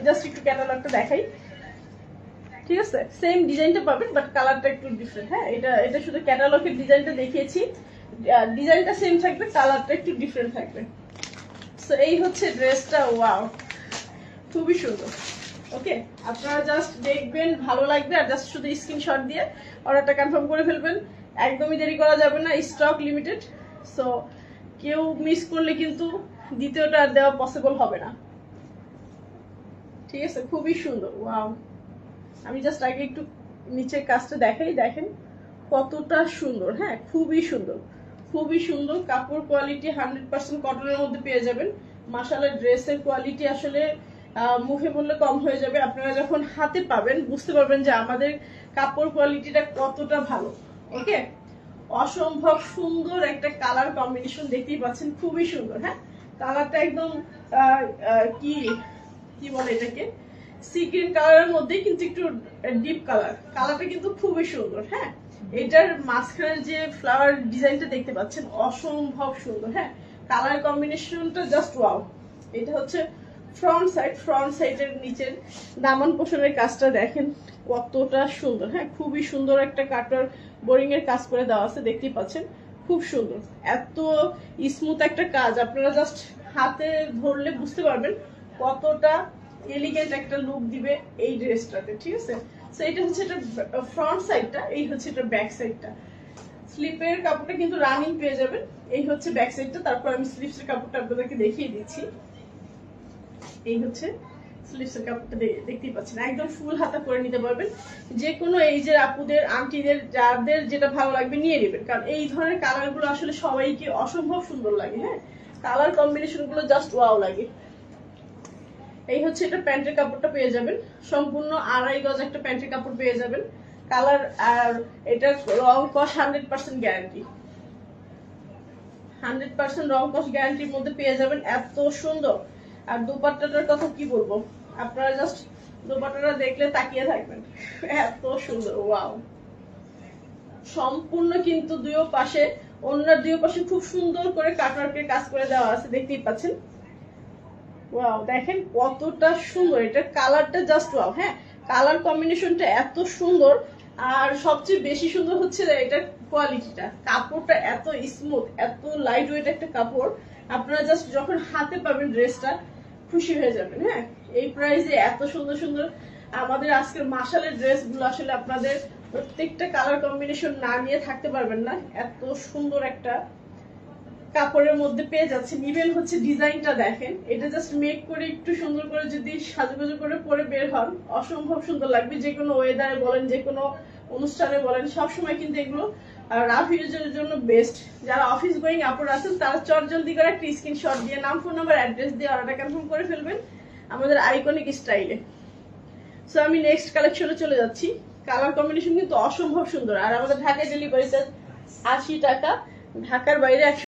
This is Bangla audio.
জাস্ট একটু ক্যাটালগটা দেখাই, ঠিক আছে? সেম ডিজাইনটা পাবেন বাট কালারটা একটু ডিফারেন্ট। হ্যাঁ, এটা শুধু ক্যাটালগের ডিজাইনটা দেখিয়েছি, ডিজাইনটা সেম থাকবে, কালারটা একটু ডিফারেন্ট থাকবে। সো এই হচ্ছে ড্রেসটা। ওয়াও, খুবই সুন্দর। ওকে, আপনারা জাস্ট দেখবেন, ভালো লাগবে, আর জাস্ট শুধু স্ক্রিনশট দিয়ে অর্ডারটা কনফার্ম করে ফেলবেন। একদমই দেরি করা যাবে না, স্টক লিমিটেড। সো কেউ মিস করলে কিন্তু দ্বিতীয়টা আর দেওয়া পসিবল হবে না, ঠিক আছে? খুবই সুন্দর। ওয়াও, আমি জাস্ট আগে একটু নিচের কাজটা দেখাই, দেখেন কতটা সুন্দর। হ্যাঁ, খুবই সুন্দর, খুবই সুন্দর। কাপড় কোয়ালিটি 100% কটনের মধ্যে পেয়ে যাবেন। মাশাআল্লাহ, ড্রেসের কোয়ালিটি আসলে মুখে বললে কম হয়ে যাবে, আপনারা যখন হাতে পাবেন বুঝতে পারবেন যে আমাদের কাপড় কোয়ালিটিটা কতটা ভালো। ওকে, অসম্ভব সুন্দর একটা কালার কম্বিনেশন দেখতেই পাচ্ছেন, খুবই সুন্দর। হ্যাঁ, কালারটা একদম কি কি বলে এটাকে, সি গ্রিন কালারের মধ্যে কিন্তু একটু ডিপ কালার। কালারটা কিন্তু খুবই সুন্দর। হ্যাঁ, এটার মাঝখানে যে ফ্লাওয়ার ডিজাইনটা দেখতে পাচ্ছেন অসম্ভব সুন্দর। হ্যাঁ, কালার কম্বিনেশনটা জাস্ট ওয়াও। এটা হচ্ছে ফ্রন্ট সাইড, ফ্রন্ট সাইডের নিচের দামান পোষণের কাজটা দেখেন কতটা সুন্দর। হ্যাঁ, খুবই সুন্দর একটা কাটার বোরিং এর কাজ করে দেওয়া আছে, দেখতেই পাচ্ছেন, খুব সুন্দর। এত স্মুথ একটা কাজ, আপনারা জাস্ট হাতে ধরলে বুঝতে পারবেন কতটা এলিগেন্ট একটা লুক দিবে এই ড্রেসটাতে, ঠিক আছে? সো এটা হচ্ছে এটা ফ্রন্ট সাইডটা, এই হচ্ছে এটা ব্যাক সাইডটা। স্লিপের কাপড়টা কিন্তু রানিং পেয়ে যাবেন। এই হচ্ছে ব্যাক সাইডটা, তারপর আমি স্লিপসের কাপড়টা আপনাদেরকে দেখিয়ে দিচ্ছি। এই হচ্ছে স্লিপসের কাপড়টা, দেখতেই পাচ্ছেন, একদম ফুল হাতা করে নিতে পারবেন। যে কোনো এইজের আপুদের, আন্টিদের, যাদের যেটা ভালো লাগবে নিয়ে নেবেন, কারণ এই ধরনের কালার গুলো আসলে সবাইকে অসম্ভব সুন্দর লাগে। হ্যাঁ, কালার কম্বিনেশন গুলো জাস্ট ওয়াও লাগে। এই হচ্ছে এটা প্যান্টের কাপড়টা পেয়ে যাবেন, সম্পূর্ণ 2.5 গজ একটা প্যান্টের কাপড় পেয়ে যাবেন। কালার আর এটার রং কস 100% গ্যারান্টি, 100% রং কস গ্যারান্টির মধ্যে পেয়ে যাবেন। এত সুন্দর। আর দোপাট্টাটার কথা কি বলবো, আপনারা জাস্ট দোপাট্টাটা দেখলে তাকিয়ে থাকবেন, এত সুন্দর। ওয়াও, সম্পূর্ণ কিন্তু দুই পাশে, ওনার দুই পাশে খুব সুন্দর করে কাটওয়ার্কের কাজ করে দেওয়া আছে, দেখতেই পাচ্ছেন। ওয়াও, দেখেন কতটা সুন্দর। এটা কালারটা জাস্ট ওয়াও। হ্যাঁ, কালার কম্বিনেশনটা এত সুন্দর। আর সবচেয়ে বেশি সুন্দর হচ্ছে এটার কোয়ালিটিটা, কাপড়টা এত স্মুথ, এত লাইট ওয়েট একটা কাপড়। আপনারা জাস্ট যখন হাতে পাবেন ড্রেসটা খুশি হয়ে যাবেন। হ্যাঁ, এই প্রাইসে এত সুন্দর সুন্দর আমাদের আজকের মাশালের ড্রেসগুলো আসলে আপনাদের প্রত্যেকটা কালার কম্বিনেশন না নিয়ে থাকতে পারবেন না। এত সুন্দর একটা কাপড়ের মধ্যে পেয়ে যাচ্ছে। ইভেন হচ্ছে ডিজাইনটা দেখেন, এটা জাস্ট মেক করে একটু সুন্দর করে যদি সাজুগুজু করে পরে বের হন অসম্ভব সুন্দর লাগবে। যে কোনো ওয়েদারে বলেন, যে কোনো অনুষ্ঠানে বলেন, সবসময় কিন্তু এগুলো রাফ ইউজের জন্য বেস্ট। যারা অফিস গোয়িং আপুরা আছেন তারা চটজলদি করে একটা স্ক্রিনশট দিয়ে নাম, ফোন নাম্বার, অ্যাড্রেস দিয়ে অর্ডারটা কনফার্ম করে ফেলবেন আমাদের আইকনিক স্টাইলে। সো আমি নেক্সট কালেকশনে চলে যাচ্ছি। কালার কম্বিনেশন কিন্তু অসম্ভব সুন্দর। আর আমাদের ঢাকায় ডেলিভারিতে 80 টাকা, ঢাকার বাইরে